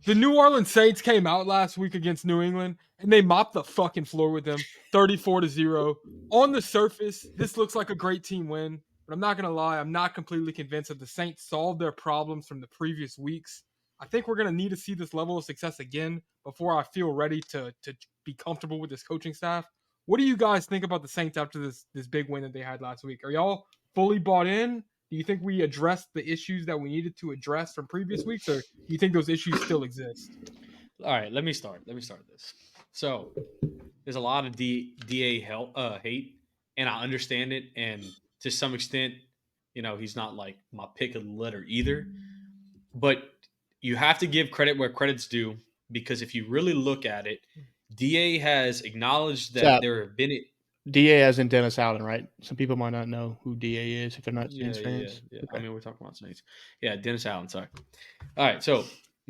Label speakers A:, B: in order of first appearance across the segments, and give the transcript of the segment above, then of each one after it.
A: The New Orleans Saints came out last week against New England and they mopped the fucking floor with them, 34-0. On the surface, this looks like a great team win, but I'm not gonna lie, I'm not completely convinced that the Saints solved their problems from the previous weeks. I think we're gonna need to see this level of success again before I feel ready to be comfortable with this coaching staff. What do you guys think about the Saints after this big win that they had last week? Are y'all fully bought in? Do you think we addressed the issues that we needed to address from previous weeks, or do you think those issues still exist?
B: All right, let me start. This. So there's a lot of DA hate, and I understand it. And to some extent, he's not like my pick of the litter either. But you have to give credit where credit's due, because if you really look at it, DA has acknowledged that there have been
C: DA as in Dennis Allen, right? Some people might not know who DA is if they're not Saints fans.
B: Yeah. Okay. I mean, we're talking about Saints. Yeah, Dennis Allen. Sorry. All right, so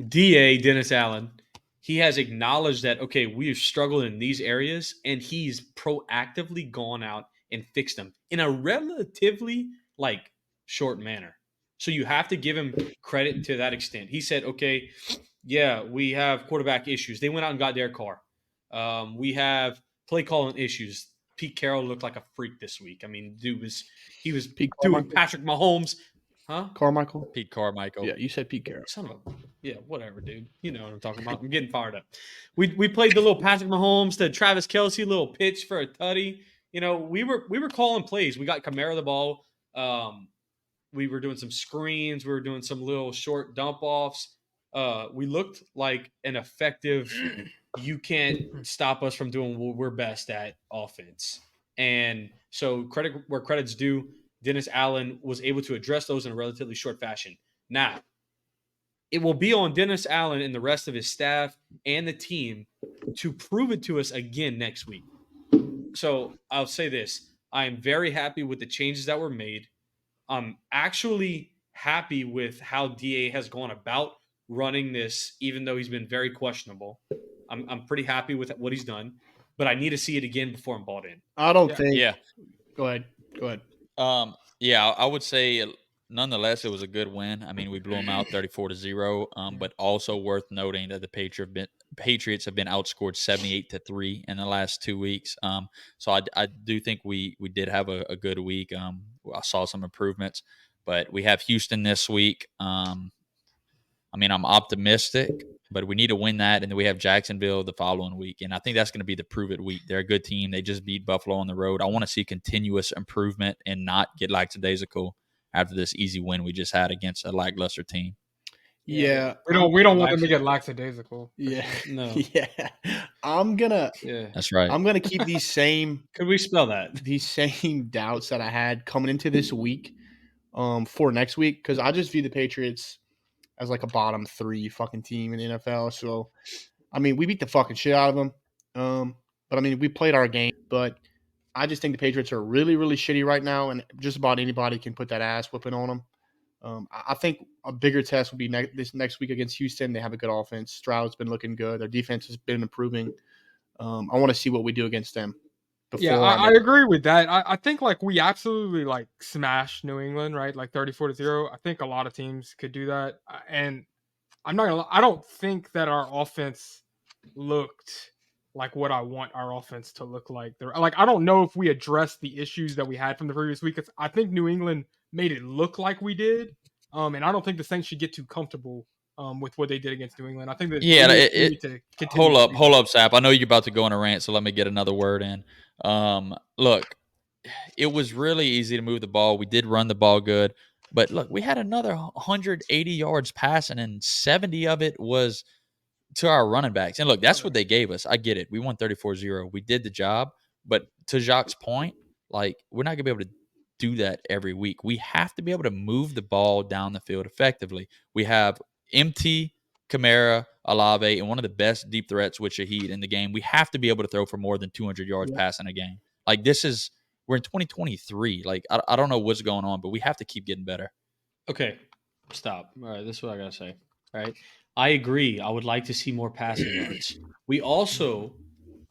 B: DA Dennis Allen, he has acknowledged that okay, we've struggled in these areas, and he's proactively gone out and fixed them in a relatively short manner. So you have to give him credit to that extent. He said, okay, yeah, we have quarterback issues. They went out and got Derek Carr. We have play calling issues. Pete Carroll looked like a freak this week. I mean, he was doing Patrick Mahomes. Huh?
C: Carmichael?
D: Pete Carmichael.
C: Yeah, you said Pete Carroll.
B: Son of a whatever, dude. You know what I'm talking about. I'm getting fired up. We played the little Patrick Mahomes to Travis Kelce little pitch for a tutty. We were calling plays. We got Kamara the ball. We were doing some screens. We were doing some little short dump offs. We looked like an effective. You can't stop us from doing what we're best at offense. And so credit where credit's due. Dennis Allen was able to address those in a relatively short fashion. Now, it will be on Dennis Allen and the rest of his staff and the team to prove it to us again next week. So I'll say this. I am very happy with the changes that were made. I'm actually happy with how DA has gone about running this, even though he's been very questionable. I'm pretty happy with what he's done, but I need to see it again before I'm bought in.
C: I don't think.
D: Yeah.
C: Go ahead.
D: Yeah, I would say nonetheless it was a good win. I mean, we blew them out 34-0. But also worth noting that the Patriots have been outscored 78-3 in the last 2 weeks. So I do think we did have a good week. I saw some improvements, but we have Houston this week. I mean, I'm optimistic, but we need to win that, and then we have Jacksonville the following week, and I think that's going to be the prove it week. They're a good team. They just beat Buffalo on the road. I want to see continuous improvement and not get lackadaisical after this easy win we just had against a lackluster team.
C: Yeah,
A: we don't want them to get lackadaisical.
C: Yeah,
B: no,
C: yeah.
D: That's right.
C: I'm gonna keep these same.
B: Could we spell that?
C: These same doubts that I had coming into this week, for next week, because I just view the Patriots as like a bottom 3 fucking team in the NFL. So, I mean, we beat the fucking shit out of them. But I mean, we played our game. But I just think the Patriots are really, really shitty right now, and just about anybody can put that ass whipping on them. I think a bigger test would be this next week against Houston. They have a good offense. Stroud's been looking good. Their defense has been improving. I want to see what we do against them.
A: I agree with that. I think we absolutely smashed New England, right? 34-0. I think a lot of teams could do that. And I'm not gonna lie, I don't think that our offense looked like what I want our offense to look like. I don't know if we addressed the issues that we had from the previous week. I think New England made it look like we did. And I don't think the Saints should get too comfortable with what they did against New England. I think that
D: hold up, Sap. I know you're about to go on a rant, so let me get another word in. Look, it was really easy to move the ball. We did run the ball good, but look, we had another 180 yards passing, and 70 of it was to our running backs. And look, that's what they gave us. I get it. We won 34-0. We did the job, but to Jacques' point, we're not gonna be able to do that every week. We have to be able to move the ball down the field effectively. We have MT, Kamara, Olave, and one of the best deep threats with Shaheed in the game. We have to be able to throw for more than 200 yards passing a game. We're in 2023. I don't know what's going on, but we have to keep getting better.
B: Okay, stop. All right, this is what I got to say. All right, I agree. I would like to see more passing yards. We also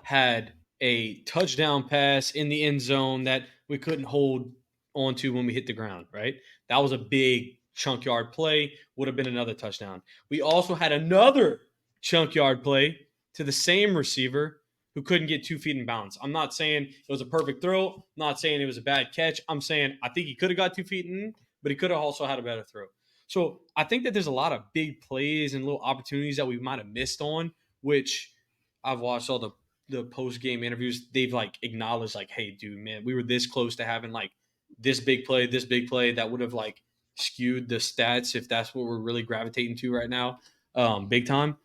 B: had a touchdown pass in the end zone that we couldn't hold onto when we hit the ground, right? That was a big chunk yard play, would have been another touchdown. We also had another chunk yard play to the same receiver who couldn't get 2 feet in bounds. I'm not saying it was a perfect throw. I'm not saying it was a bad catch. I'm saying I think he could have got 2 feet in, but he could have also had a better throw. So I think that there's a lot of big plays and little opportunities that we might have missed on, which I've watched all the post game interviews. They've like acknowledged like, hey, dude, man, we were this close to having like this big play that would have like skewed the stats if that's what we're really gravitating to right now, big time.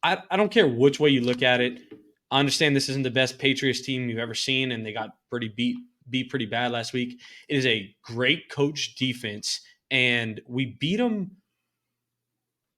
B: I don't care which way you look at it. I understand this isn't the best Patriots team you've ever seen, and they got pretty beat pretty bad last week. It is a great coach defense, and we beat them.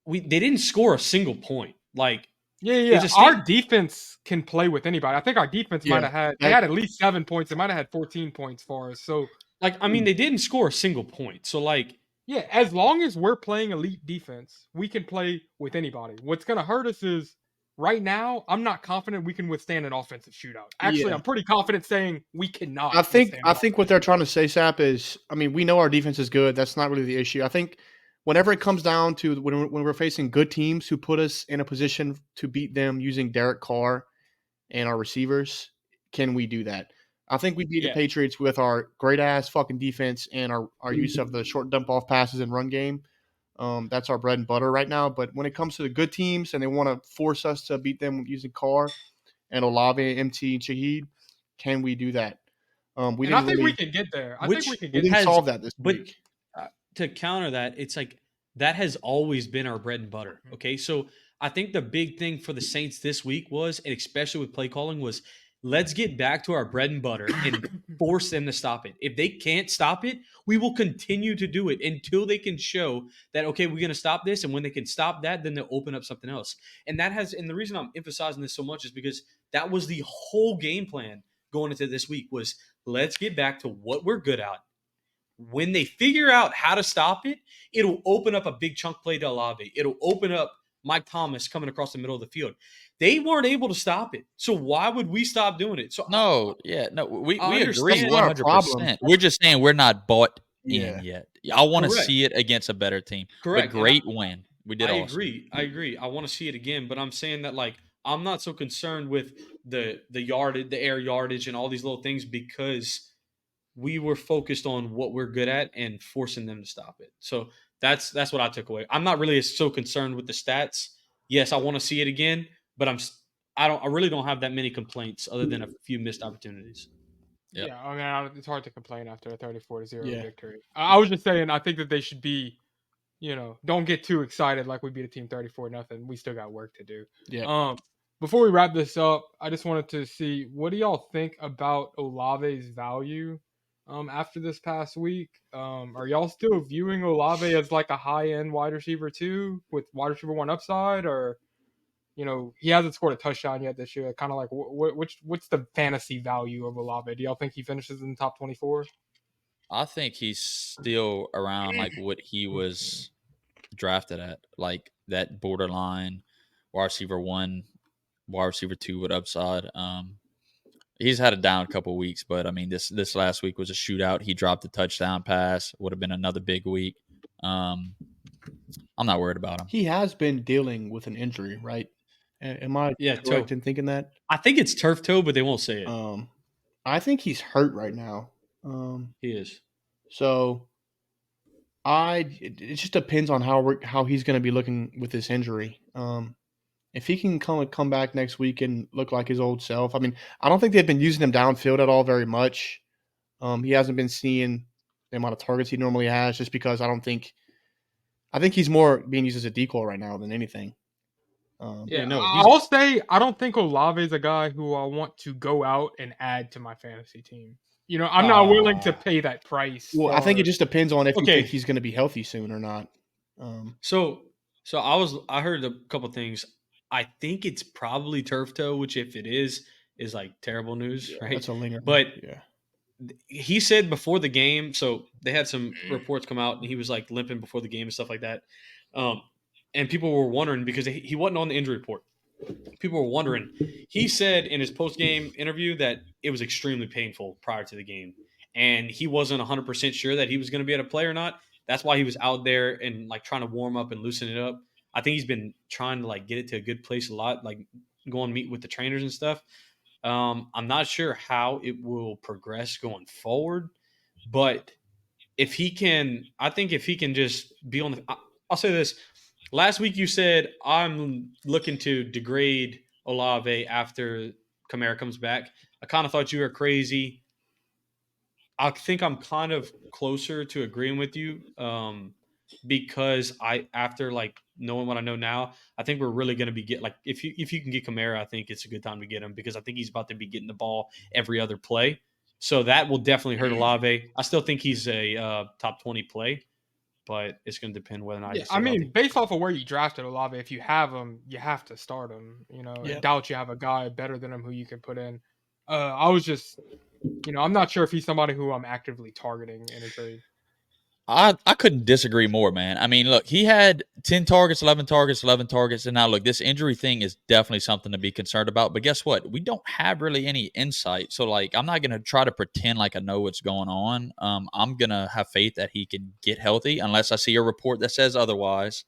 B: They didn't score a single point. Like
A: Yeah. Our defense can play with anybody. I think our defense might have had. They had at least 7 points. They might have had 14 points for us. So,
B: like, I mean, they didn't score a single point. So, like,
A: yeah, as long as we're playing elite defense, we can play with anybody. What's going to hurt us is right now, I'm not confident we can withstand an offensive shootout. Actually,
C: Yeah.
A: I'm pretty confident saying we cannot.
C: I think what they're trying to say, Sap, is I mean, we know our defense is good. That's not really the issue. I think whenever it comes down to when we're facing good teams who put us in a position to beat them using Derek Carr and our receivers, can we do that? I think we beat the Patriots with our great ass fucking defense and our use of the short dump off passes and run game. That's our bread and butter right now. But when it comes to the good teams and they want to force us to beat them using Carr and Olave, MT, and Shaheed, can we do that? We
A: can get there. I think we can get there.
C: Solve that this week.
B: To counter that, it's like that has always been our bread and butter. Okay, so I think the big thing for the Saints this week was, and especially with play calling, was let's get back to our bread and butter and force them to stop it. If they can't stop it, we will continue to do it until they can show that, okay, we're going to stop this. And when they can stop that, then they'll open up something else. And the reason I'm emphasizing this so much is because that was the whole game plan going into this week was let's get back to what we're good at. When they figure out how to stop it, it'll open up a big chunk play to Olave. It'll open up Mike Thomas coming across the middle of the field. They weren't able to stop it. So why would we stop doing it? So
D: we agree 100%. We're just saying we're not bought in yet. I want to see it against a better team.
B: Correct.
D: But great win. We did
B: I agree. I want to see it again, but I'm saying that like I'm not so concerned with the yardage, the air yardage and all these little things because we were focused on what we're good at and forcing them to stop it. So that's what I took away. I'm not really so concerned with the stats. Yes, I want to see it again, but I really don't have that many complaints other than a few missed opportunities.
A: Yep. Yeah, I mean, it's hard to complain after a 34-0 victory. I was just saying, I think that they should be, don't get too excited like we beat a team 34-0. We still got work to do.
C: Yeah.
A: Before we wrap this up, I just wanted to see, what do y'all think about Olave's value after this past week? Are y'all still viewing Olave as like a high-end wide receiver too, with wide receiver 1 upside, or he hasn't scored a touchdown yet this year? Kind of like what's the fantasy value of Olave? Do y'all think he finishes in the top 24?
D: I think he's still around like what he was drafted at, like that borderline wide receiver 1, wide receiver 2 with upside. He's had a down couple weeks, but I mean, this last week was a shootout. He dropped a touchdown pass. Would have been another big week. I'm not worried about him.
C: He has been dealing with an injury, right? Am I correct in thinking that?
B: I think it's turf toe, but they won't say it.
C: I think he's hurt right now.
B: He is.
C: So it just depends on how he's going to be looking with this injury. If he can come back next week and look like his old self, I mean, I don't think they've been using him downfield at all very much. He hasn't been seeing the amount of targets he normally has, just because I think he's more being used as a decoy right now than anything.
A: I'll say I don't think Olave is a guy who I want to go out and add to my fantasy team. I'm not willing to pay that price.
C: Well, I think it just depends on if you think he's going to be healthy soon or not.
B: So I heard a couple things. I think it's probably turf toe, which if it is like terrible news, right?
C: That's a linger.
B: But he said before the game, so they had some reports come out, and he was like limping before the game and stuff like that. And people were wondering because he wasn't on the injury report. People were wondering. He said in his post-game interview that it was extremely painful prior to the game, and he wasn't 100% sure that he was going to be able to play or not. That's why he was out there and like trying to warm up and loosen it up. I think he's been trying to like get it to a good place a lot, like go and meet with the trainers and stuff. I'm not sure how it will progress going forward, but if he can, I think if he can just be on the, I'll say this. Last week you said I'm looking to degrade Olave after Kamara comes back. I kind of thought you were crazy. I think I'm kind of closer to agreeing with you because after like knowing what I know now, I think we're really going to be like if you can get Kamara, I think it's a good time to get him because I think he's about to be getting the ball every other play. So that will definitely hurt Olave. I still think he's a top 20 play, but it's going to depend whether or not
A: Yeah,
B: he's
A: I
B: still
A: mean,
B: healthy.
A: based off of where you drafted Olave, if you have him, you have to start him. I
C: Yeah.
A: doubt you have a guy better than him who you can put in. I was just, I'm not sure if he's somebody who I'm actively targeting in a trade.
D: I couldn't disagree more, man. I mean, look, he had 10 targets, 11 targets, 11 targets. And now, look, this injury thing is definitely something to be concerned about. But guess what? We don't have really any insight. So, like, I'm not going to try to pretend like I know what's going on. I'm going to have faith that he can get healthy unless I see a report that says otherwise.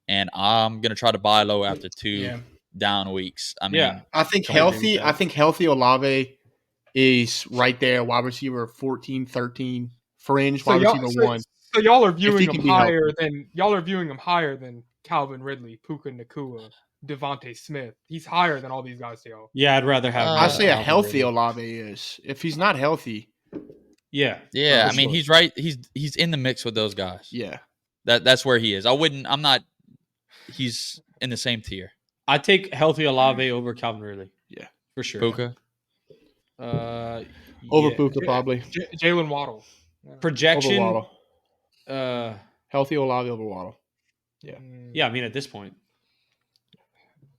D: And I'm going to try to buy low after two
C: Yeah.
D: down weeks. I mean,
B: Yeah.
C: I think
B: Totally agree with
C: healthy.
B: that.
C: I think healthy Olave is right there, wide receiver 14, 13, fringe, wide receiver 1.
A: So y'all are
C: If
A: viewing
C: he
A: him
C: can be
A: higher than Calvin Ridley, Puka Nakua, Devontae Smith. He's higher than all these guys to y'all.
B: Yeah, I'd rather have.
C: I say a
B: Calvin
C: healthy
B: Ridley.
C: Olave is. If he's not healthy,
B: Yeah.
D: yeah,
B: for
D: I mean,
B: sure.
D: he's right. He's in the mix with those guys.
C: yeah.
D: That's where he is. I'm not, he's in the same tier.
B: I take healthy Olave over Calvin Ridley.
C: Yeah.
B: For sure.
D: Puka.
C: Over
B: Yeah.
C: Puka probably.
A: Jalen Waddle. Yeah.
C: Over
B: Projection.
C: Waddle. Healthy Olave over Waddle.
B: Yeah, I mean at this point.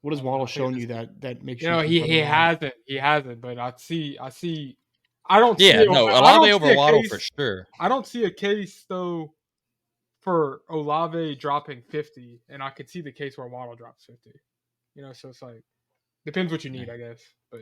C: What has
A: I don't know,
C: Waddle
A: I think
C: shown
A: this-
C: you that makes
A: You
C: you?
A: know,
C: keep
A: he
C: putting him on?
A: hasn't, but I see. I don't see.
D: Yeah, no,
A: I
D: Olave
A: don't
D: over
A: see a
D: Waddle
A: case-
D: for sure.
A: I don't see a case though for Olave dropping 50, and I could see the case where Waddle drops 50. So it's like depends what you need, I guess. But